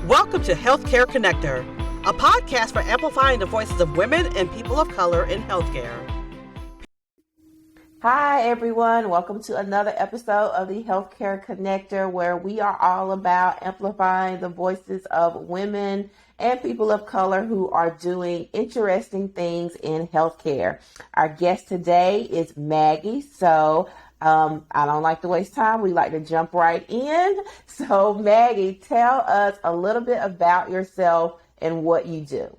Welcome to Healthcare Connector, a podcast for amplifying the voices of women and people of color in healthcare. Hi, everyone. Welcome to another episode of the Healthcare Connector, where we are all about amplifying the voices of women and people of color who are doing interesting things in healthcare. Our guest today is Maggie. So I don't like to waste time. We like to jump right in. So Maggie, tell us a little bit about yourself and what you do.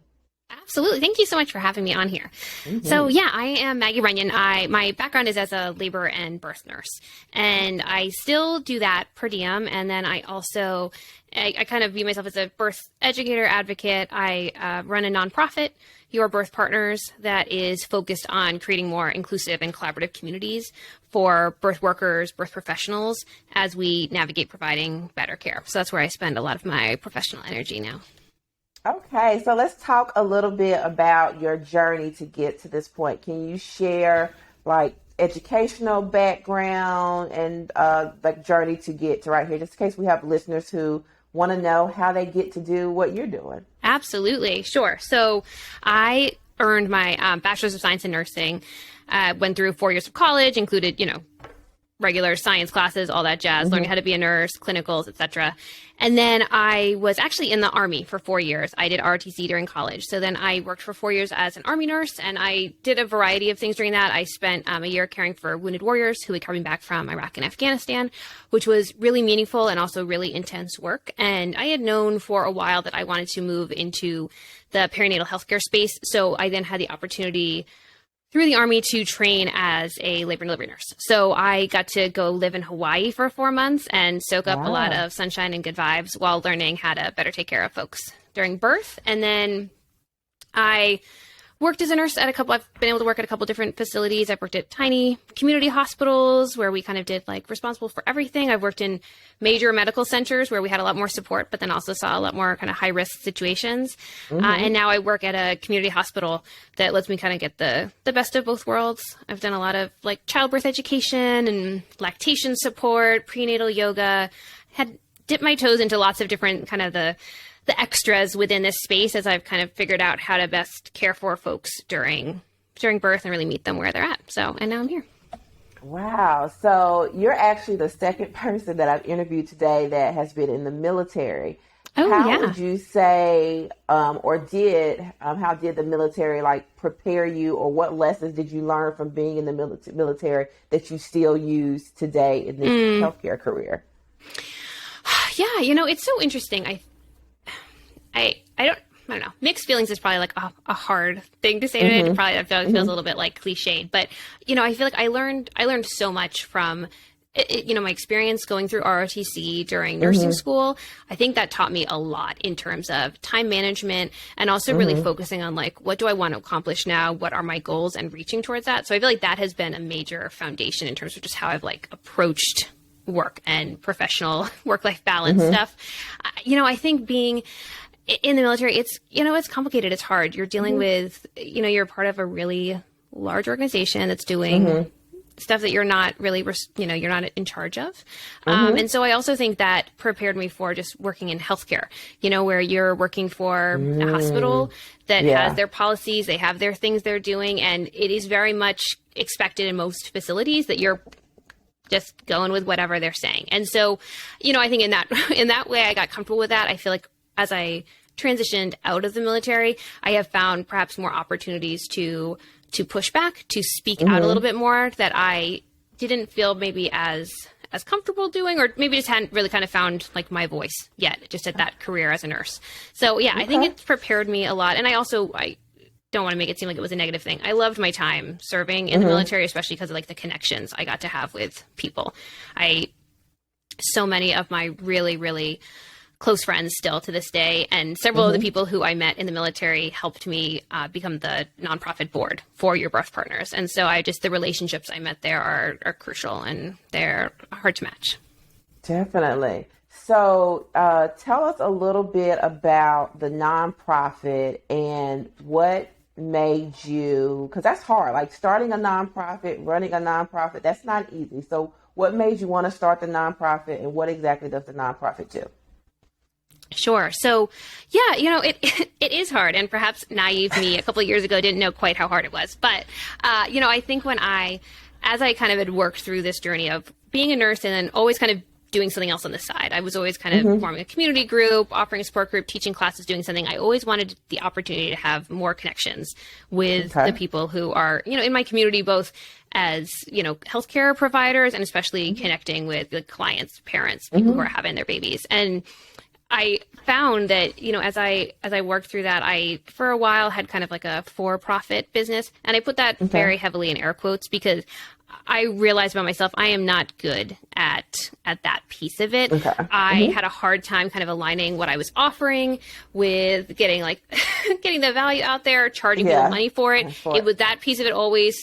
Absolutely. Thank you so much for having me on here. Mm-hmm. So I am Maggie Runyon. My background is as a labor and birth nurse, and I still do that per diem. And then I also, I kind of view myself as a birth educator advocate. I run a nonprofit, BIRTH Partners, that is focused on creating more inclusive and collaborative communities for birth workers, birth professionals, as we navigate providing better care. So that's where I spend a lot of my professional energy now. Okay, so let's talk a little bit about your journey to get to this point. Can you share like educational background and the journey to get to right here, just in case we have listeners who want to know how they get to do what you're doing? Absolutely, sure. So I earned my Bachelor's of Science in Nursing, went through 4 years of college, included, regular science classes, all that jazz, learning how to be a nurse, clinicals, etc. And then I was actually in the Army for 4 years. I did ROTC during college. So then I worked for 4 years as an Army nurse, and I did a variety of things during that. I spent a year caring for wounded warriors who were coming back from Iraq and Afghanistan, which was really meaningful and also really intense work. And I had known for a while that I wanted to move into the perinatal healthcare space. So I then had the opportunity through the Army to train as a labor and delivery nurse. So I got to go live in Hawaii for 4 months and soak up a lot of sunshine and good vibes while learning how to better take care of folks during birth. And then I worked as a nurse at I've been able to work at a couple different facilities. I've worked at tiny community hospitals where we kind of did like responsible for everything. I've worked in major medical centers where we had a lot more support, but then also saw a lot more kind of high risk situations. And now I work at a community hospital that lets me kind of get the best of both worlds. I've done a lot of like childbirth education and lactation support, prenatal yoga, had dipped my toes into lots of different kind of the extras within this space as I've kind of figured out how to best care for folks during birth and really meet them where they're at. So, and now I'm here. Wow. So you're actually the second person that I've interviewed today that has been in the military. How would you say, how did the military like prepare you, or what lessons did you learn from being in the military that you still use today in this healthcare career? Yeah. It's so interesting. I don't know. Mixed feelings is probably like a hard thing to say today. It probably feels a little bit like cliched, but I feel like I learned so much from my experience going through ROTC during nursing school. I think that taught me a lot in terms of time management and also really focusing on like, what do I want to accomplish now? What are my goals, and reaching towards that. So I feel like that has been a major foundation in terms of just how I've like approached work and professional work-life balance stuff. I think being in the military, it's complicated. It's hard. You're dealing with, you're part of a really large organization that's doing stuff that you're not really, you're not in charge of. And so I also think that prepared me for just working in healthcare, where you're working for a hospital that has their policies, they have their things they're doing. And it is very much expected in most facilities that you're just going with whatever they're saying. And so, I think in that way I got comfortable with that. I feel like as I transitioned out of the military, I have found perhaps more opportunities to push back, to speak out a little bit more that I didn't feel maybe as comfortable doing, or maybe just hadn't really kind of found like my voice yet, just at that career as a nurse. So I think it's prepared me a lot. And I don't want to make it seem like it was a negative thing. I loved my time serving in the military, especially because of like the connections I got to have with people. So many of my really, really close friends still to this day, and several of the people who I met in the military helped me become the nonprofit board for BIRTH Partners. And so the relationships I met there are crucial, and they're hard to match. Definitely. So tell us a little bit about the nonprofit and what made you, because that's hard, like starting a nonprofit, running a nonprofit, that's not easy. So what made you want to start the nonprofit, and what exactly does the nonprofit do? Sure. So, yeah, it is hard, and perhaps naive me a couple of years ago didn't know quite how hard it was. But, I think as I kind of had worked through this journey of being a nurse and then always kind of doing something else on the side, I was always kind of forming a community group, offering a support group, teaching classes, doing something. I always wanted the opportunity to have more connections with the people who are, in my community, both as, healthcare providers and especially connecting with the clients, parents, people who are having their babies. And I found that, as I worked through that, I, for a while, had kind of like a for-profit business. And I put that very heavily in air quotes because I realized about myself, I am not good at that piece of it. I had a hard time kind of aligning what I was offering with getting the value out there, charging people money for it. It was that piece of it always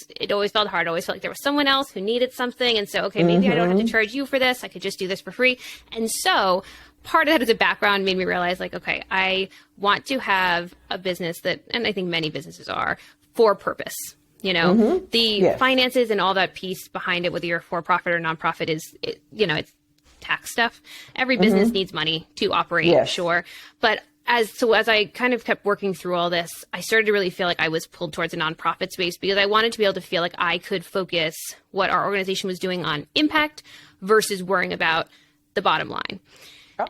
felt hard. I always felt like there was someone else who needed something. And so, okay, maybe I don't have to charge you for this. I could just do this for free. And so part of that as a background made me realize okay, I want to have a business that, and I think many businesses are, for purpose. The finances and all that piece behind it, whether you're for-profit or nonprofit, it's tax stuff. Every business needs money to operate, sure. But as I kind of kept working through all this, I started to really feel like I was pulled towards a nonprofit space because I wanted to be able to feel like I could focus what our organization was doing on impact versus worrying about the bottom line.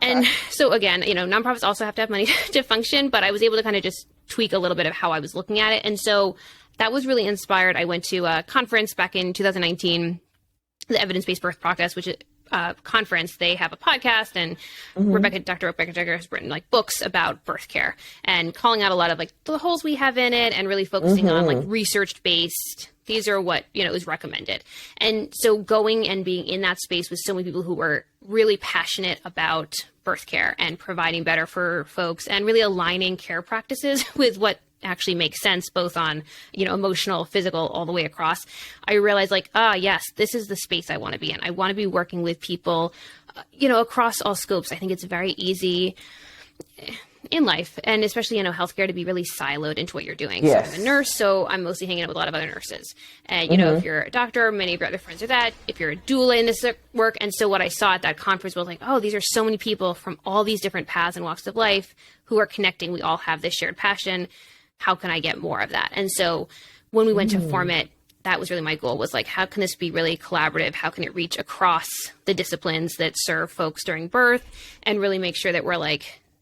And so again, nonprofits also have to have money to function, but I was able to kind of just tweak a little bit of how I was looking at it. And so that was really inspired. I went to a conference back in 2019, the Evidence-Based Birth Podcast, which is a conference. They have a podcast, and Dr. Rebecca Jagger has written books about birth care and calling out a lot of the holes we have in it and really focusing on research-based. These are what, is recommended. And so going and being in that space with so many people who were really passionate about birth care and providing better for folks and really aligning care practices with what actually makes sense, both on, emotional, physical, all the way across. I realized yes, this is the space I want to be in. I want to be working with people, across all scopes. I think it's very easy in life, and especially, healthcare, to be really siloed into what you're doing. So I'm a nurse, so I'm mostly hanging out with a lot of other nurses. And, if you're a doctor, many of your other friends are that. If you're a doula in this work. And so what I saw at that conference was these are so many people from all these different paths and walks of life who are connecting. We all have this shared passion. How can I get more of that? And so when we went to form it, that was really my goal, was how can this be really collaborative? How can it reach across the disciplines that serve folks during birth and really make sure that we're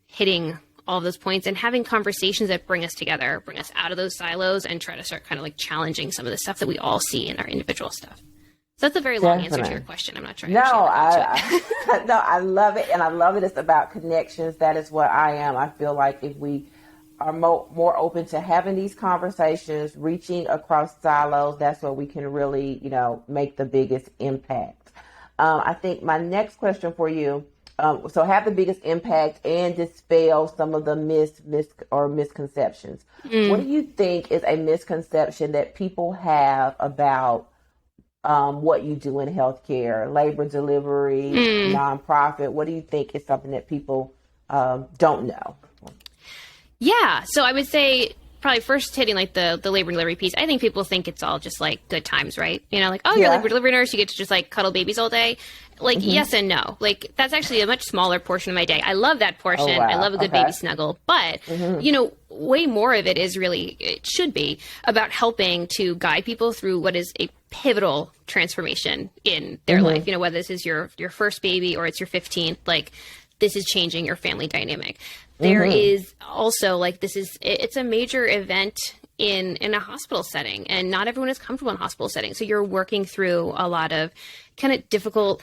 hitting all of those points and having conversations that bring us together, bring us out of those silos, and try to start kind of challenging some of the stuff that we all see in our individual stuff. So that's a very long answer to your question. I'm not trying to No, I love it. And I love it. It's about connections. That is what I am. I feel like if we are more open to having these conversations, reaching across silos, that's where we can really, make the biggest impact. I think my next question for you, so have the biggest impact and dispel some of the misconceptions. What do you think is a misconception that people have about what you do in healthcare, labor delivery, nonprofit? What do you think is something that people don't know? Yeah. So I would say probably first hitting the labor and delivery piece. I think people think it's all just good times, right? You're a labor delivery nurse, you get to just cuddle babies all day. Yes and no. That's actually a much smaller portion of my day. I love that portion. Oh, wow. I love a good baby snuggle, but way more of it is really, it should be about helping to guide people through what is a pivotal transformation in their life. Whether this is your first baby or it's your 15th, this is changing your family dynamic. There is also it's a major event in a hospital setting, and not everyone is comfortable in hospital settings. So you're working through a lot of kind of difficult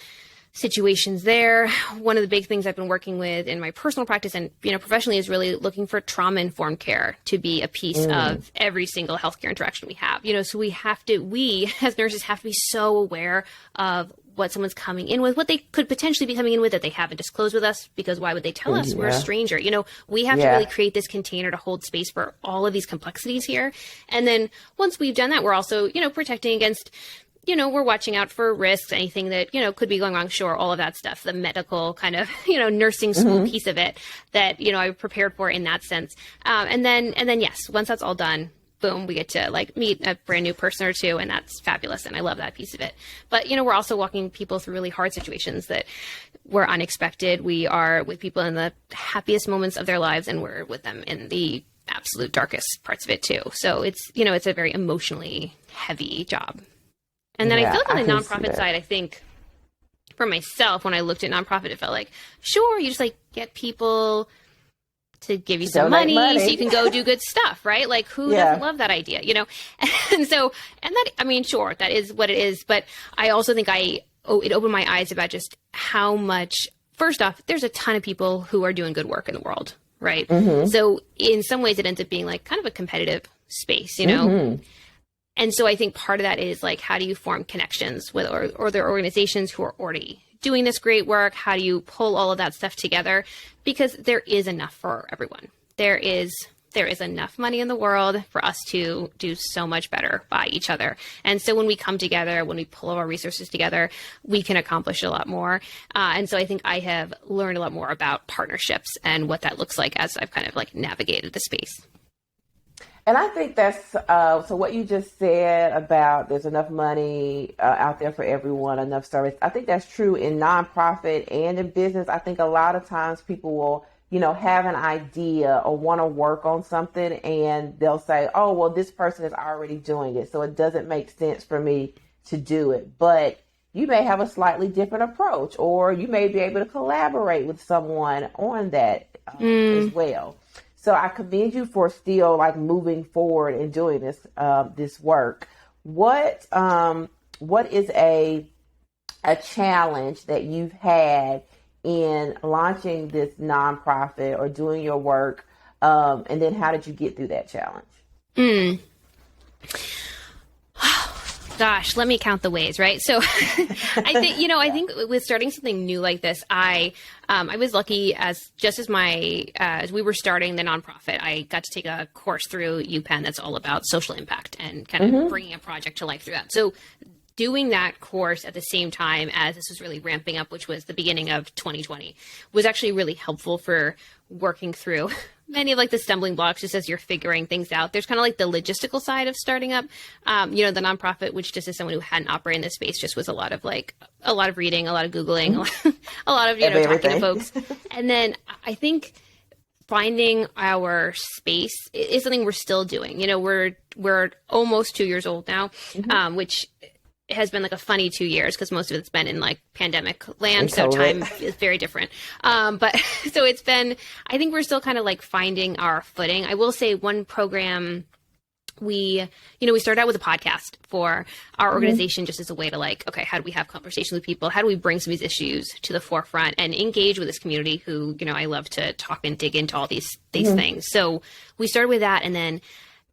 situations there. One of the big things I've been working with in my personal practice and, professionally is really looking for trauma-informed care to be a piece of every single healthcare interaction we have. So we as nurses have to be so aware of what someone's coming in with, what they could potentially be coming in with that they haven't disclosed with us, because why would they tell us? We're a stranger. We have to really create this container to hold space for all of these complexities here. And then once we've done that, we're also, protecting against, we're watching out for risks, anything that, could be going wrong. Sure. All of that stuff, the medical kind of, nursing school piece of it that, I prepared for in that sense. And then yes, once that's all done, boom, we get to like meet a brand new person or two, and that's fabulous. And I love that piece of it. But, you know, we're also walking people through really hard situations that were unexpected. We are with people in the happiest moments of their lives, and we're with them in the absolute darkest parts of it too. So it's, you know, it's a very emotionally heavy job. And then I feel like on the nonprofit side, I think for myself, when I looked at nonprofit, it felt like, sure, you just like get people to give you some money so you can go do good stuff, right? Like who doesn't love that idea, you know? And so, and that, I mean, sure, that is what it is. But I also think it opened my eyes about just how much, first off, there's a ton of people who are doing good work in the world, right? So in some ways it ends up being like kind of a competitive space, you know? And so I think part of that is like, how do you form connections with or there are organizations who are already doing this great work? How do you pull all of that stuff together? Because there is enough for everyone. There is enough money in the world for us to do so much better by each other. And so when we come together, when we pull all our resources together, we can accomplish a lot more. And so I think I have learned a lot more about partnerships and what that looks like as I've kind of like navigated the space. And I think that's, so what you just said about there's enough money out there for everyone, enough service. I think that's true in nonprofit and in business. I think a lot of times people will, you know, have an idea or want to work on something and they'll say, oh, well, this person is already doing it, so it doesn't make sense for me to do it. But you may have a slightly different approach, or you may be able to collaborate with someone on that as well. So I commend you for still like moving forward and doing this work. What is a challenge that you've had in launching this nonprofit or doing your work, and then how did you get through that challenge? Gosh, let me count the ways, right? So I think, you know, I think with starting something new like this, I was lucky as we were starting the nonprofit, I got to take a course through UPenn that's all about social impact and kind of bringing a project to life through that. So doing that course at the same time as this was really ramping up, which was the beginning of 2020, was actually really helpful for working through many of like the stumbling blocks just as you're figuring things out. There's kind of like the logistical side of starting up, you know, the nonprofit, which just as someone who hadn't operated in this space, just was a lot of reading, a lot of Googling, a lot of, you know, talking to folks. And then I think finding our space is something we're still doing. You know, we're almost 2 years old now, which has been like a funny 2 years because most of it's been in like pandemic land. So time is very different. But so it's been, I think we're still kind of like finding our footing. I will say one program we started out with a podcast for our organization just as a way to like, okay, how do we have conversations with people? How do we bring some of these issues to the forefront and engage with this community who, you know, I love to talk and dig into all these things. So we started with that, and then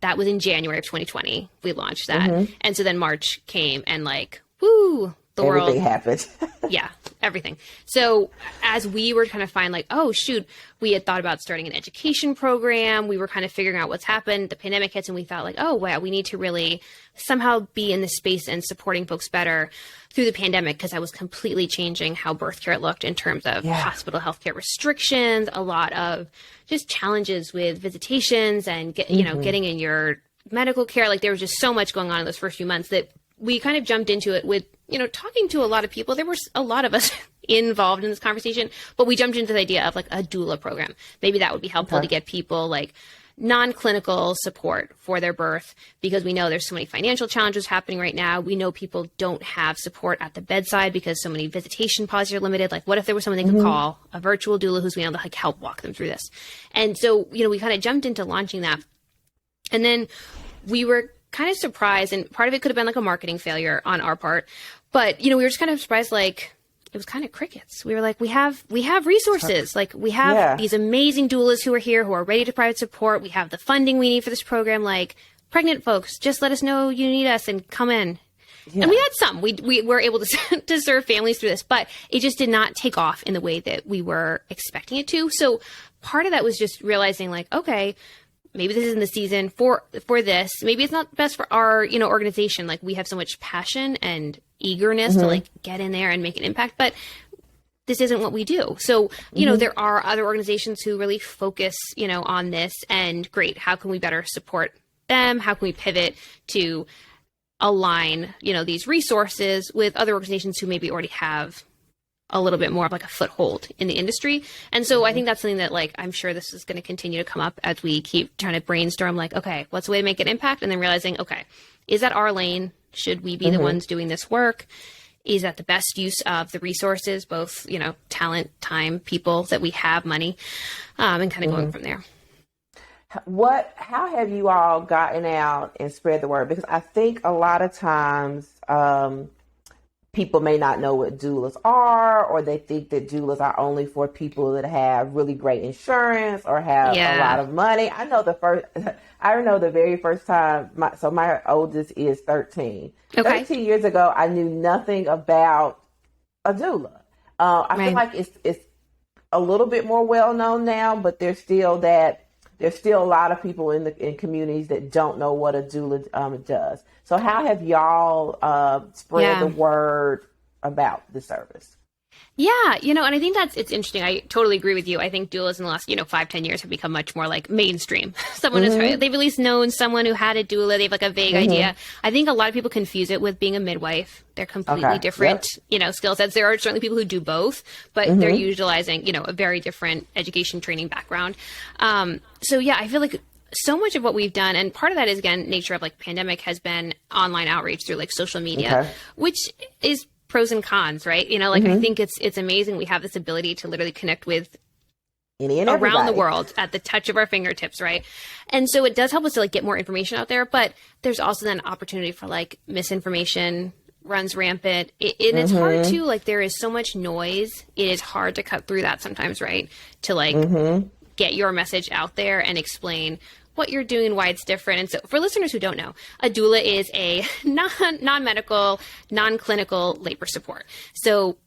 that was in January of 2020. We launched that. And so then March came and like, woo, everything happened. Yeah, everything. So as we were kind of find like, oh, shoot, we had thought about starting an education program. We were kind of figuring out what's happened. The pandemic hits and we thought like, oh, wow, we need to really somehow be in this space and supporting folks better through the pandemic, because I was completely changing how birth care looked in terms of hospital healthcare restrictions, a lot of just challenges with visitations and getting in your medical care. Like there was just so much going on in those first few months that we kind of jumped into it with, you know, talking to a lot of people. There were a lot of us involved in this conversation, but we jumped into the idea of like a doula program. Maybe that would be helpful to get people like non-clinical support for their birth, because we know there's so many financial challenges happening right now. We know people don't have support at the bedside because so many visitation policies are limited. Like what if there was someone they could call, a virtual doula who's going to like help walk them through this? And so, you know, we kind of jumped into launching that. And then we were kind of surprised, and part of it could have been like a marketing failure on our part, but, you know, we were just kind of surprised, like, it was kind of crickets. We were like, we have resources. Like we have these amazing doulas who are here, who are ready to provide support. We have the funding we need for this program. Like pregnant folks, just let us know you need us and come in. Yeah. And we had some, we were able to serve families through this, but it just did not take off in the way that we were expecting it to. So part of that was just realizing like, okay, maybe this isn't the season for this. Maybe it's not best for our, you know, organization. Like we have so much passion and eagerness to like get in there and make an impact, but this isn't what we do. So, you know, there are other organizations who really focus, you know, on this, and great. How can we better support them? How can we pivot to align, these resources with other organizations who maybe already have a little bit more of like a foothold in the industry? And so I think that's something that I'm sure this is going to continue to come up as we keep trying to brainstorm, okay, what's the way to make an impact? And then realizing, okay, is that our lane? Should we be the ones doing this work? Is that the best use of the resources, both, talent, time, people that we have, money, and kind of going from there. How have you all gotten out and spread the word? Because I think a lot of times people may not know what doulas are, or they think that doulas are only for people that have really great insurance or have a lot of money. I know the very first time, my oldest is 13. Okay. 13 years ago, I knew nothing about a doula. I feel like it's a little bit more well known now, but there's still a lot of people in communities that don't know what a doula does. So how have y'all spread the word about the service? Yeah, and I think it's interesting. I totally agree with you. I think doulas in the last, 5-10 years have become much more mainstream. They've at least known someone who had a doula. They have a vague idea. I think a lot of people confuse it with being a midwife. They're completely different, skill sets. There are certainly people who do both, but they're utilizing, a very different education training background. So yeah, I feel like so much of what we've done, and part of that is, again, nature of pandemic, has been online outreach through social media, which is pros and cons, right? I think it's amazing. We have this ability to literally connect with around the world at the touch of our fingertips, right? And so it does help us to get more information out there, but there's also then opportunity for misinformation runs rampant. And it's hard to, there is so much noise. It is hard to cut through that sometimes, right? To get your message out there and explain what you're doing and why it's different. And so for listeners who don't know, a doula is a non-medical, non-clinical labor support. So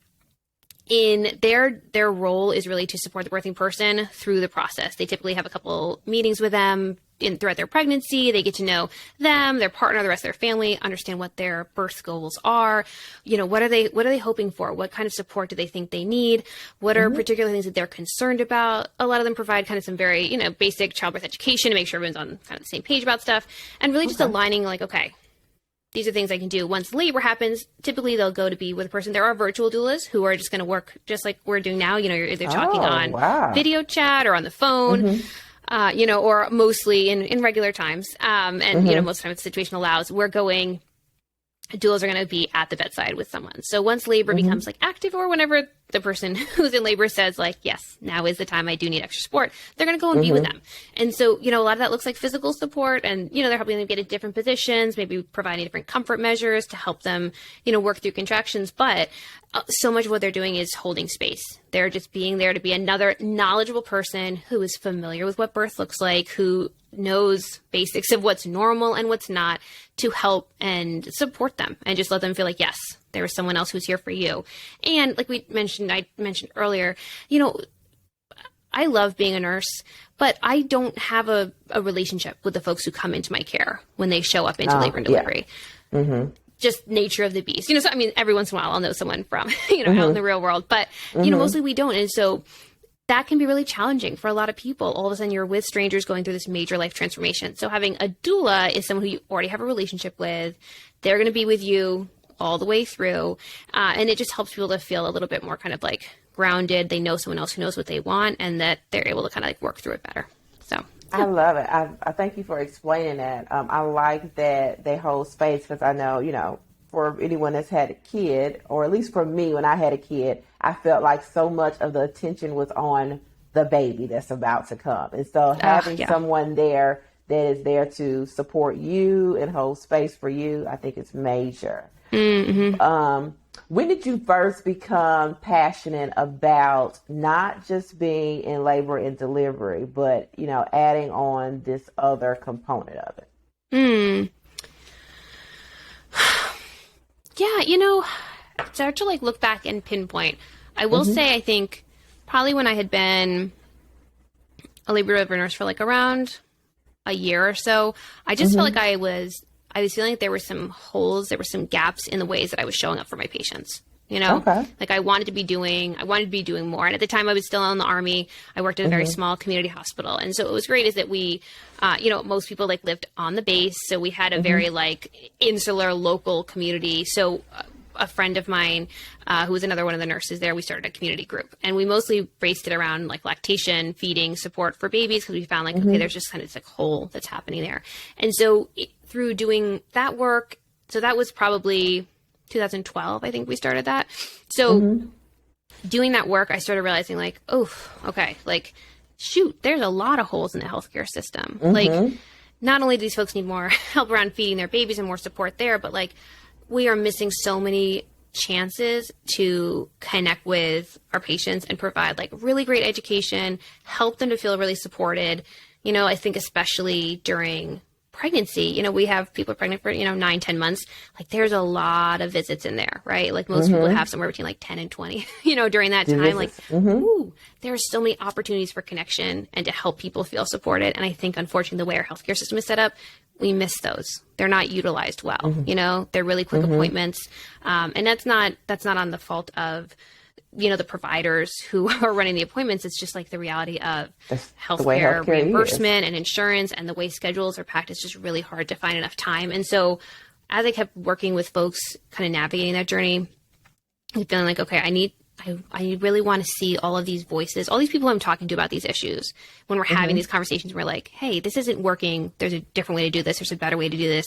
in their role is really to support the birthing person through the process. They typically have a couple meetings with them throughout their pregnancy. They get to know them, their partner, the rest of their family, understand what their birth goals are. What are they hoping for? What kind of support do they think they need? What are particular things that they're concerned about? A lot of them provide kind of some very, basic childbirth education to make sure everyone's on kind of the same page about stuff, and really just aligning okay, these are things I can do. Once labor happens, typically they'll go to be with a person. There are virtual doulas who are just going to work just like we're doing now. They're talking on video chat or on the phone. Or mostly in regular times. And, most of the time the situation allows, doulas are going to be at the bedside with someone. So once labor becomes active, or whenever the person who's in labor says yes, now is the time I do need extra support, they're going to go and be with them. And so, a lot of that looks like physical support, and, they're helping them get in different positions, maybe providing different comfort measures to help them, work through contractions. But so much of what they're doing is holding space. They're just being there to be another knowledgeable person who is familiar with what birth looks like, who knows basics of what's normal and what's not, to help and support them and just let them feel yes, there is someone else who's here for you. And I mentioned earlier, I love being a nurse, but I don't have a relationship with the folks who come into my care when they show up into labor and delivery. Just nature of the beast. So, every once in a while I'll know someone from, out in the real world, but, mostly we don't. And so that can be really challenging for a lot of people. All of a sudden you're with strangers going through this major life transformation. So having a doula is someone who you already have a relationship with. They're going to be with you all the way through. And it just helps people to feel a little bit more kind of grounded. They know someone else who knows what they want, and that they're able to kind of work through it better. So I love it. I thank you for explaining that. I like that they hold space, because I know, for anyone that's had a kid, or at least for me, when I had a kid, I felt like so much of the attention was on the baby that's about to come. And so having someone there that is there to support you and hold space for you, I think it's major. When did you first become passionate about not just being in labor and delivery, but, adding on this other component of it? Yeah, it's hard to look back and pinpoint. I will say, I think probably when I had been a labor delivery nurse for around a year or so, I just felt I was feeling there were some holes, there were some gaps in the ways that I was showing up for my patients. you know, Okay. like I wanted to be doing more. And at the time I was still in the Army, I worked in a very small community hospital. And so what was great is that we, you know, most people like lived on the base. So we had a very like insular local community. So a friend of mine, who was another one of the nurses there, we started a community group, and we mostly based it around like lactation, feeding, support for babies, because we found like, okay, there's just kind of this like hole that's happening there. And so through doing that work, so that was probably 2012, I think we started that. So doing that work, I started realizing like, oh, okay, like, shoot, there's a lot of holes in the healthcare system. Like, not only do these folks need more help around feeding their babies and more support there, but like, we are missing so many chances to connect with our patients and provide like really great education, help them to feel really supported. You know, I think especially during pregnancy, you know, we have people pregnant for, you know, 9-10 months. Like there's a lot of visits in there, right? Like most people have somewhere between like 10 and 20, you know, during that time. Like, ooh, there are so many opportunities for connection and to help people feel supported. And I think unfortunately the way our healthcare system is set up, we miss those. They're not utilized well. You know, they're really quick appointments. And that's not on the fault of, you know, the providers who are running the appointments. It's just like the reality of healthcare reimbursement and insurance, and the way schedules are packed. It's just really hard to find enough time. And so as I kept working with folks kind of navigating that journey, I'm feeling like, okay, I really want to see all of these voices, all these people I'm talking to about these issues. When we're having these conversations, we're like, hey, this isn't working. There's a different way to do this. There's a better way to do this.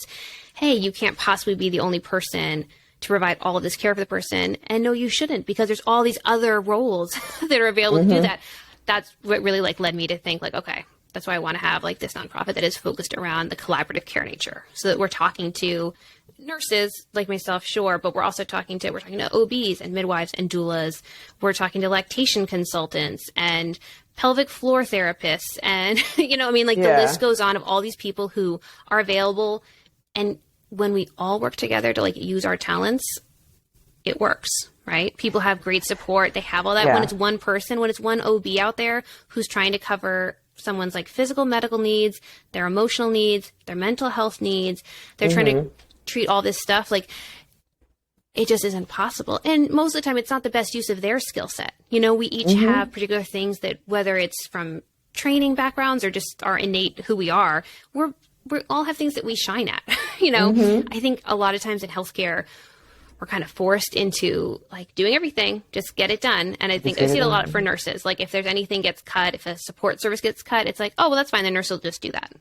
Hey, you can't possibly be the only person to provide all of this care for the person. And no, you shouldn't, because there's all these other roles that are available to do that. That's what really like led me to think like, okay, that's why I want to have like this nonprofit that is focused around the collaborative care nature, so that we're talking to nurses like myself, sure, but we're also talking to OBs and midwives and doulas. We're talking to lactation consultants and pelvic floor therapists. And, you know, I mean, like the list goes on of all these people who are available. And when we all work together to like use our talents, it works, right? People have great support. They have all that. When it's one person, when it's one OB out there who's trying to cover someone's like physical medical needs, their emotional needs, their mental health needs, they're trying to treat all this stuff, like it just isn't possible. And most of the time it's not the best use of their skill set. You know, we each have particular things that, whether it's from training backgrounds or just our innate who we are, we all have things that we shine at. You know, I think a lot of times in healthcare, we're kind of forced into like doing everything, just get it done. And I think I see it a lot for nurses. Like if there's anything gets cut, if a support service gets cut, it's like, oh, well, that's fine. The nurse will just do that.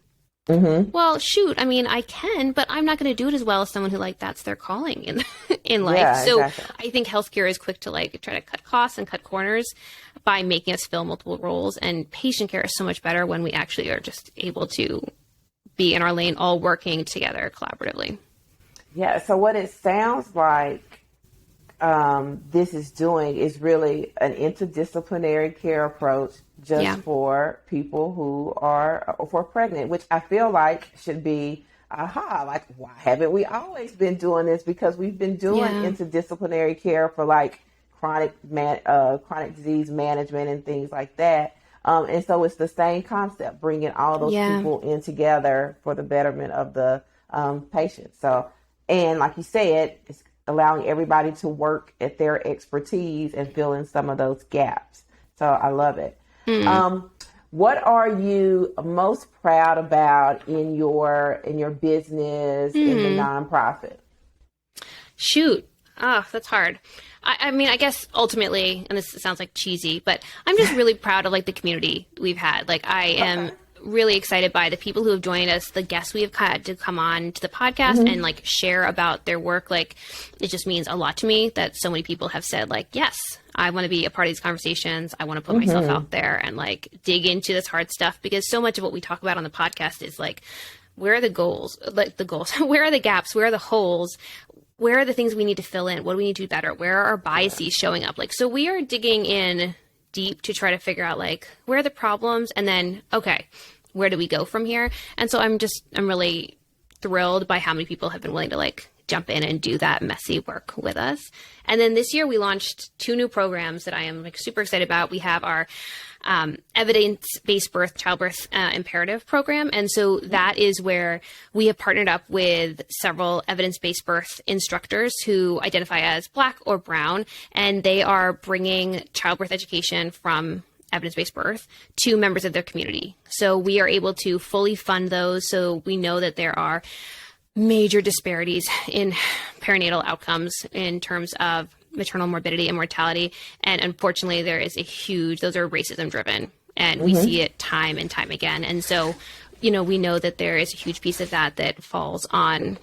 Well, shoot, I mean, I can, but I'm not going to do it as well as someone who like that's their calling in life. Yeah, so exactly. I think healthcare is quick to like try to cut costs and cut corners by making us fill multiple roles. And patient care is so much better when we actually are just able to be in our lane, all working together collaboratively. Yeah. So what it sounds like this is doing is really an interdisciplinary care approach just for people who are for pregnant, which I feel like should be, like, why haven't we always been doing this? Because we've been doing interdisciplinary care for like chronic disease management and things like that. And so it's the same concept, bringing all those people in together for the betterment of the patient. So, and like you said, it's allowing everybody to work at their expertise and fill in some of those gaps. So I love it. What are you most proud about in your business, in the nonprofit? Shoot. Oh, that's hard. I mean, I guess ultimately, and this sounds like cheesy, but I'm just really proud of like the community we've had. Like I am really excited by the people who have joined us, the guests we have had to come on to the podcast and like share about their work. Like it just means a lot to me that so many people have said like, yes, I want to be a part of these conversations. I want to put myself out there and like dig into this hard stuff, because so much of what we talk about on the podcast is like, where are the goals? Like the goals, where are the gaps? Where are the holes? Where are the things we need to fill in? What do we need to do better? Where are our biases showing up? Like, so we are digging in deep to try to figure out like, where are the problems? And then, okay, where do we go from here? And so I'm really thrilled by how many people have been willing to like jump in and do that messy work with us. And then this year we launched 2 new programs that I am like super excited about. We have our evidence-based birth, childbirth imperative program. And so that is where we have partnered up with several evidence-based birth instructors who identify as Black or Brown, and they are bringing childbirth education from evidence-based birth to members of their community. So we are able to fully fund those. So we know that there are major disparities in perinatal outcomes in terms of maternal morbidity and mortality. And unfortunately, there is those are racism driven, and we see it time and time again. And so, we know that there is a huge piece of that falls on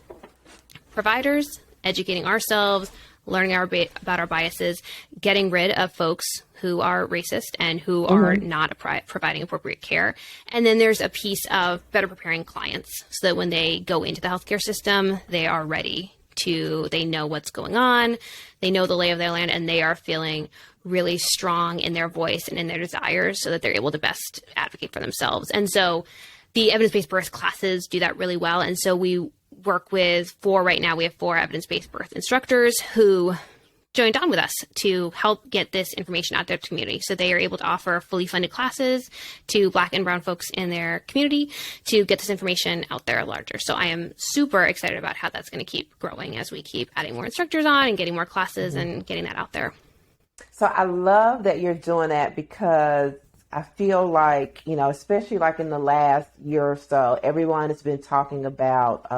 providers, educating ourselves, learning about our biases, getting rid of folks who are racist and who are not providing appropriate care. And then there's a piece of better preparing clients so that when they go into the healthcare system, they are ready they know what's going on, they know the lay of their land, and they are feeling really strong in their voice and in their desires so that they're able to best advocate for themselves. And so the evidence-based birth classes do that really well. And so we work with right now we have 4 evidence-based birth instructors who joined on with us to help get this information out to their community. So they are able to offer fully funded classes to Black and Brown folks in their community to get this information out there larger. So I am super excited about how that's going to keep growing as we keep adding more instructors on and getting more classes and getting that out there. So I love that you're doing that, because I feel like, especially like in the last year or so, everyone has been talking about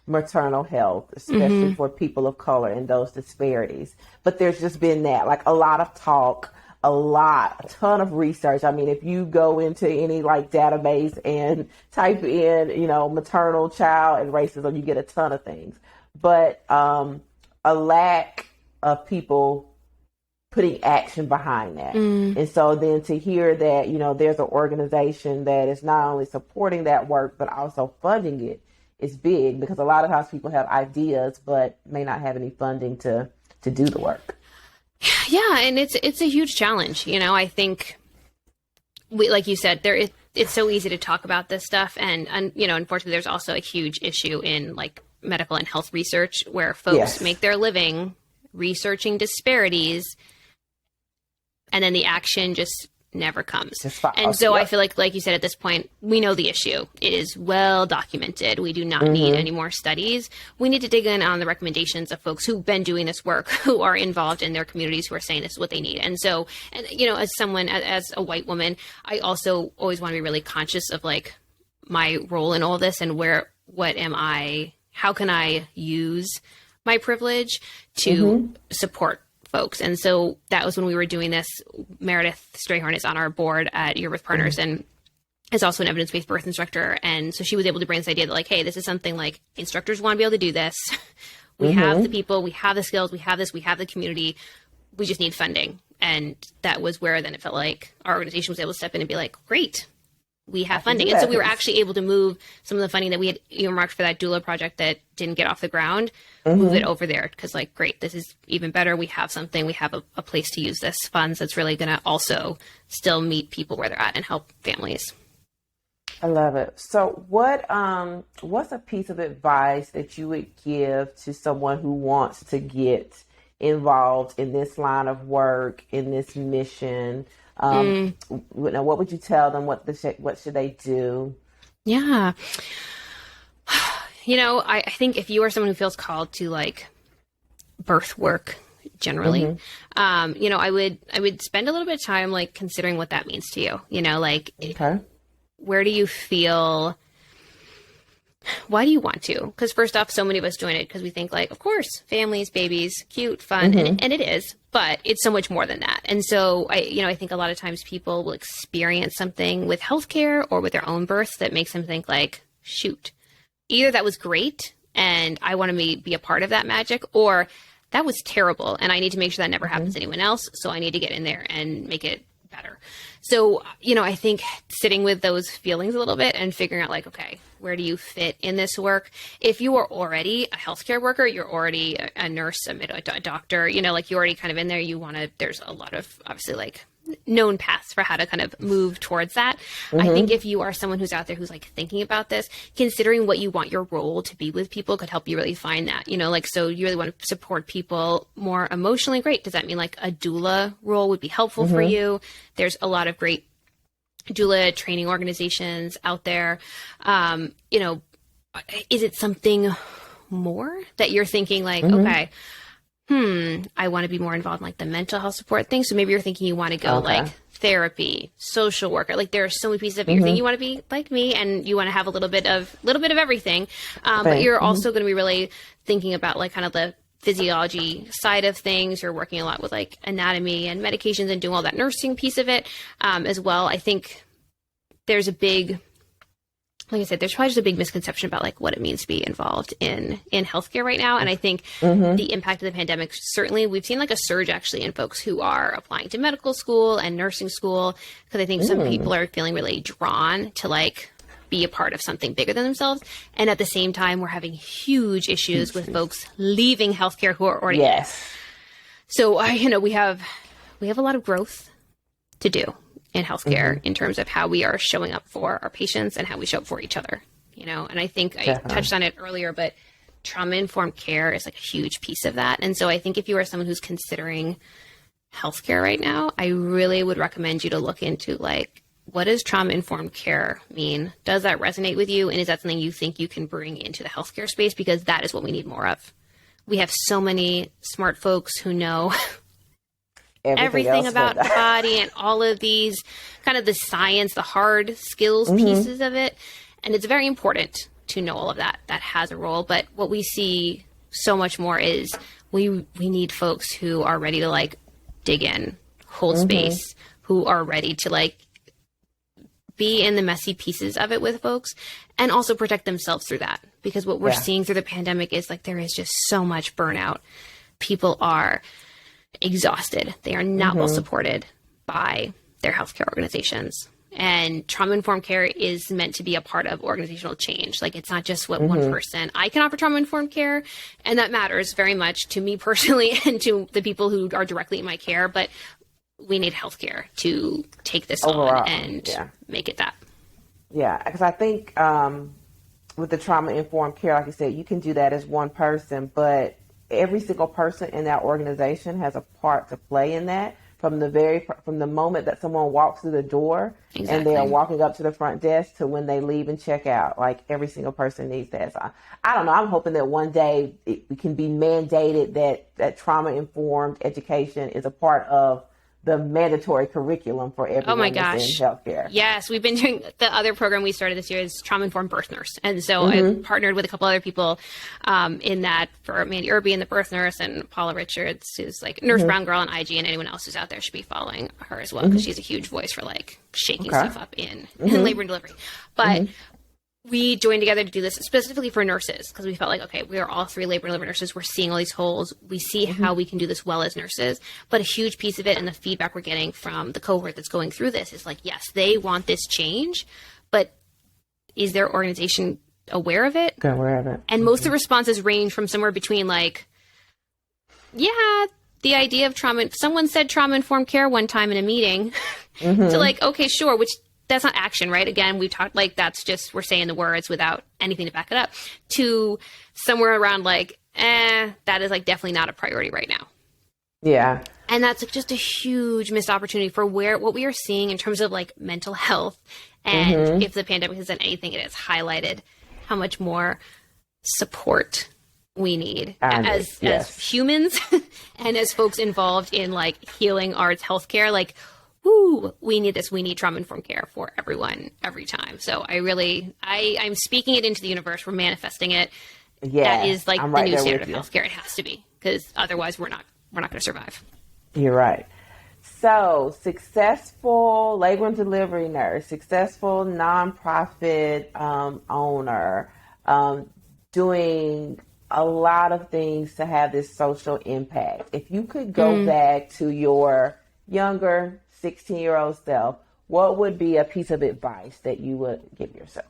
maternal health, especially for people of color and those disparities. But there's just been like a lot of talk, a ton of research. I mean, if you go into any like database and type in, maternal, child, and racism, you get a ton of things. But a lack of people putting action behind that. And so then to hear that, there's an organization that is not only supporting that work, but also funding it is big, because a lot of times people have ideas, but may not have any funding to do the work. Yeah. And it's a huge challenge. I think like you said, it's so easy to talk about this stuff. And unfortunately, there's also a huge issue in like medical and health research where folks make their living researching disparities, and then the action just never comes. And so I feel like you said, at this point, we know the issue. It is well documented. We do not need any more studies. We need to dig in on the recommendations of folks who've been doing this work, who are involved in their communities, who are saying this is what they need. And so, as a white woman, I also always want to be really conscious of like my role in all this and how can I use my privilege to support folks. And so that was when we were doing this. Meredith Strayhorn is on our board at BIRTH Partners and is also an evidence-based birth instructor. And so she was able to bring this idea that like, hey, this is something like instructors want to be able to do this. We have the people, we have the skills, we have the community. We just need funding. And that was where then it felt like our organization was able to step in and be like, great, we have funding. And so we were actually able to move some of the funding that we had earmarked for that doula project that didn't get off the ground, move it over there. Because like, great, this is even better. We have something, we have a place to use this funds that's really going to also still meet people where they're at and help families. I love it. So what's a piece of advice that you would give to someone who wants to get involved in this line of work, in this mission? What would you tell them? What should they do? Yeah. I think if you are someone who feels called to like birth work generally, I would spend a little bit of time like considering what that means to you. Where do you feel? Why do you want to? Because first off, so many of us join it because we think like, of course, families, babies, cute, fun, and it is, but it's so much more than that. And so I think a lot of times people will experience something with healthcare or with their own birth that makes them think like, shoot, either that was great and I want to be a part of that magic, or that was terrible and I need to make sure that never happens to anyone else. So I need to get in there and make it better. So, I think sitting with those feelings a little bit and figuring out like, okay, where do you fit in this work? If you are already a healthcare worker, you're already a nurse, a doctor, like you're already kind of in there, there's a lot of obviously like known paths for how to kind of move towards that. I think if you are someone who's out there who's like thinking about this, considering what you want your role to be with people could help you really find that, like, so you really want to support people more emotionally. Great. Does that mean like a doula role would be helpful for you? There's a lot of great doula training organizations out there. Is it something more that you're thinking like, okay, I want to be more involved in like the mental health support thing. So maybe you're thinking you want to go like therapy, social worker. Like there are so many pieces of it. You're thinking you want to be like me and you want to have a little bit of everything. But you're also going to be really thinking about like kind of the physiology side of things. You're working a lot with like anatomy and medications and doing all that nursing piece of it as well. I think there's like I said, there's probably just a big misconception about like what it means to be involved in healthcare right now. And I think the impact of the pandemic, certainly we've seen like a surge actually in folks who are applying to medical school and nursing school, because I think some people are feeling really drawn to like be a part of something bigger than themselves. And at the same time, we're having huge issues with folks leaving healthcare who are already in. So we have a lot of growth to do in healthcare in terms of how we are showing up for our patients and how we show up for each other, and I think I touched on it earlier, but trauma-informed care is like a huge piece of that. And so I think if you are someone who's considering healthcare right now, I really would recommend you to look into like, what does trauma-informed care mean? Does that resonate with you? And is that something you think you can bring into the healthcare space? Because that is what we need more of. We have so many smart folks who know everything about the body and all of these kind of the science, the hard skills pieces of it. And it's very important to know all of that. That has a role. But what we see so much more is we need folks who are ready to like dig in, hold space, who are ready to like be in the messy pieces of it with folks and also protect themselves through that. Because what we're seeing through the pandemic is like there is just so much burnout. People are exhausted. They are not well supported by their healthcare organizations. And trauma-informed care is meant to be a part of organizational change. Like it's not just what one person. I can offer trauma-informed care, and that matters very much to me personally and to the people who are directly in my care. But we need healthcare to take this on and make it that. Yeah, because I think with the trauma-informed care, like you said, you can do that as one person, but every single person in that organization has a part to play in that from the moment that someone walks through the door and they are walking up to the front desk to when they leave and check out. Like every single person needs that. So I don't know. I'm hoping that one day it can be mandated that trauma-informed education is a part of the mandatory curriculum for everyone that's in healthcare. Yes, we've been doing the other program we started this year is trauma-informed birth nurse. And so I partnered with a couple other people in that for Mandy Irby and the birth nurse and Paula Richards, who's like Nurse Brown Girl on IG, and anyone else who's out there should be following her as well because she's a huge voice for like shaking stuff up in labor and delivery. But we joined together to do this specifically for nurses because we felt like, okay, we are all three labor and delivery nurses. We're seeing all these holes. We see how we can do this well as nurses. But a huge piece of it and the feedback we're getting from the cohort that's going through this is like, yes, they want this change, but is their organization aware of it? Aware of it. And most of the responses range from somewhere between like, yeah, the idea of trauma, someone said trauma-informed care one time in a meeting to like, okay, sure, which that's not action, right? Again, we talked like that's just we're saying the words without anything to back it up. To somewhere around like, that is like definitely not a priority right now. Yeah. And that's like just a huge missed opportunity for what we are seeing in terms of like mental health. And if the pandemic has done anything, it has highlighted how much more support we need as humans and as folks involved in like healing arts, healthcare, like, we need this. We need trauma-informed care for everyone, every time. So I'm speaking it into the universe. We're manifesting it. Yeah, that is like the new standard of healthcare. It has to be, because otherwise we're not going to survive. You're right. So successful labor and delivery nurse, successful nonprofit owner, doing a lot of things to have this social impact. If you could go back to your younger 16-year-old self, what would be a piece of advice that you would give yourself?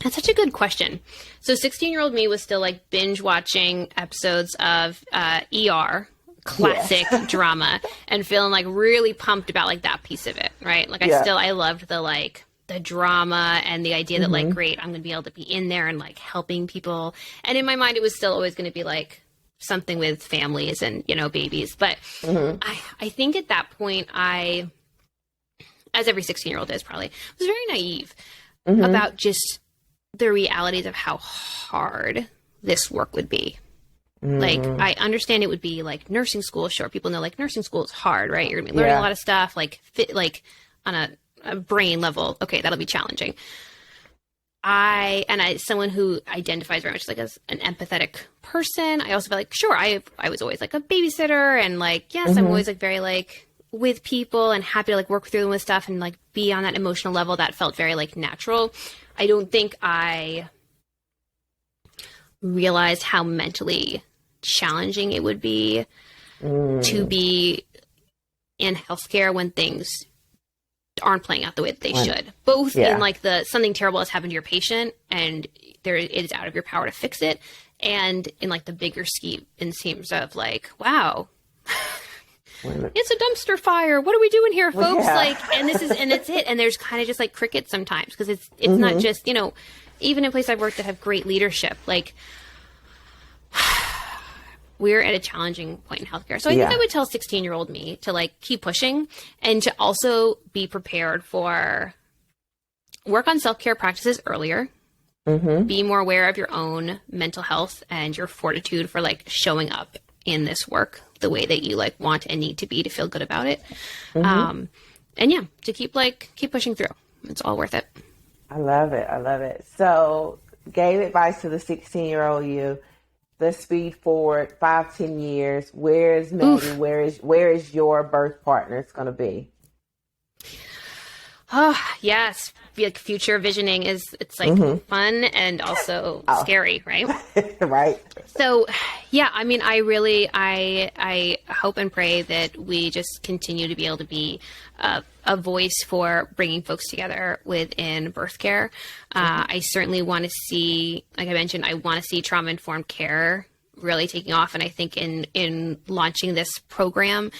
That's such a good question. So 16-year-old me was still like binge watching episodes of ER classic drama and feeling like really pumped about like that piece of it, right? Like I loved the drama and the idea that like, great, I'm going to be able to be in there and like helping people. And in my mind, it was still always going to be like something with families and, you know, babies. But I think at that point, as every 16-year-old is probably, was very naive about just the realities of how hard this work would be. Like, I understand it would be like nursing school. Sure, people know like nursing school is hard, right? You're going to be learning a lot of stuff, like on a brain level. Okay, that'll be challenging. I someone who identifies very much like as an empathetic person. I also feel like, sure, I was always like a babysitter and like, yes, I'm always like very like with people and happy to like work through them with stuff and like be on that emotional level that felt very like natural. I don't think I realized how mentally challenging it would be to be in healthcare when things aren't playing out the way that they should. Both in like something terrible has happened to your patient and it is out of your power to fix it, and in like the bigger scheme in terms of like, wow, it's a dumpster fire. What are we doing here, folks? Like, and it's it. And there's kind of just like crickets sometimes because it's not just, you know, even in places I've worked that have great leadership, like we're at a challenging point in healthcare. So I think I would tell 16-year-old me to like keep pushing and to also be prepared for work on self-care practices earlier, be more aware of your own mental health and your fortitude for like showing up in this work the way that you like want and need to be to feel good about it. And to keep pushing through. It's all worth it. I love it. I love it. So gave advice to the 16-year-old you. Let's speed forward 5-10 years. Where is Maggie? Where is your birth partners going to be? Oh, yes. Like future visioning it's like fun and also scary, right? Right. So, yeah, I mean, I hope and pray that we just continue to be able to be a voice for bringing folks together within birth care. I certainly want to see, like I mentioned, I want to see trauma-informed care really taking off. And I think in launching this program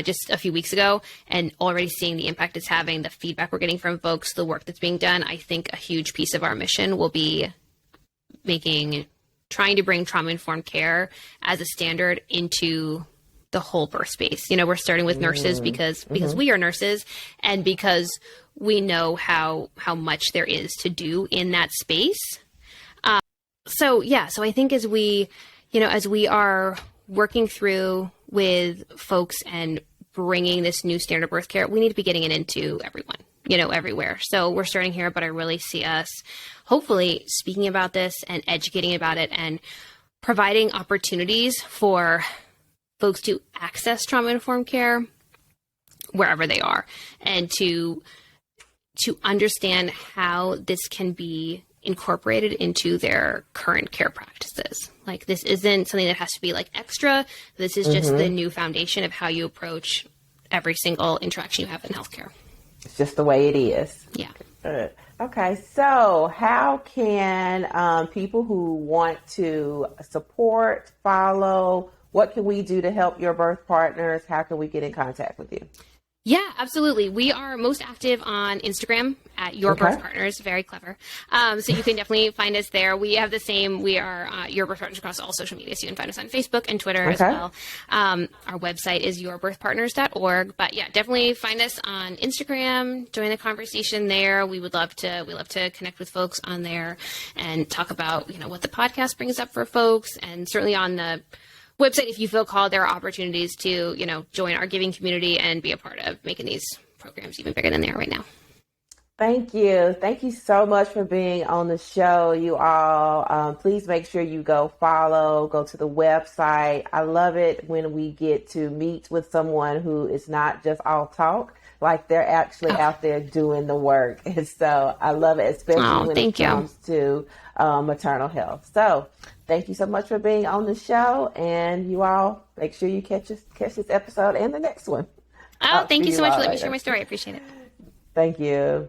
just a few weeks ago and already seeing the impact it's having, the feedback we're getting from folks, the work that's being done, I think a huge piece of our mission will be trying to bring trauma-informed care as a standard into the whole birth space. You know, we're starting with nurses because we are nurses and because we know how much there is to do in that space. So I think as we are working through with folks and bringing this new standard birth care, we need to be getting it into everyone, you know, everywhere. So we're starting here, but I really see us hopefully speaking about this and educating about it and providing opportunities for folks to access trauma-informed care wherever they are and to understand how this can be incorporated into their current care practices. Like this isn't something that has to be like extra. This is just the new foundation of how you approach every single interaction you have in healthcare. It's just the way it is. Yeah. Good. Okay. So how can people who want to support, follow, what can we do to help your birth partners? How can we get in contact with you? Yeah, absolutely. We are most active on Instagram at Your Birth Partners. Very clever. So you can definitely find us there. We have we are Your Birth Partners across all social media. So you can find us on Facebook and Twitter as well. Our website is yourbirthpartners.org. But yeah, definitely find us on Instagram. Join the conversation there. We love to connect with folks on there and talk about, you know, what the podcast brings up for folks. And certainly on the website, if you feel called, there are opportunities to, you know, join our giving community and be a part of making these programs even bigger than they are right now. Thank you. Thank you so much for being on the show, you all. Please make sure you go to the website. I love it when we get to meet with someone who is not just all talk, like they're actually out there doing the work. And so I love it, especially when it comes to maternal health. So thank you so much for being on the show, and you all make sure you catch this episode and the next one. Oh, thank you so much for letting me share my story. I appreciate it. Thank you.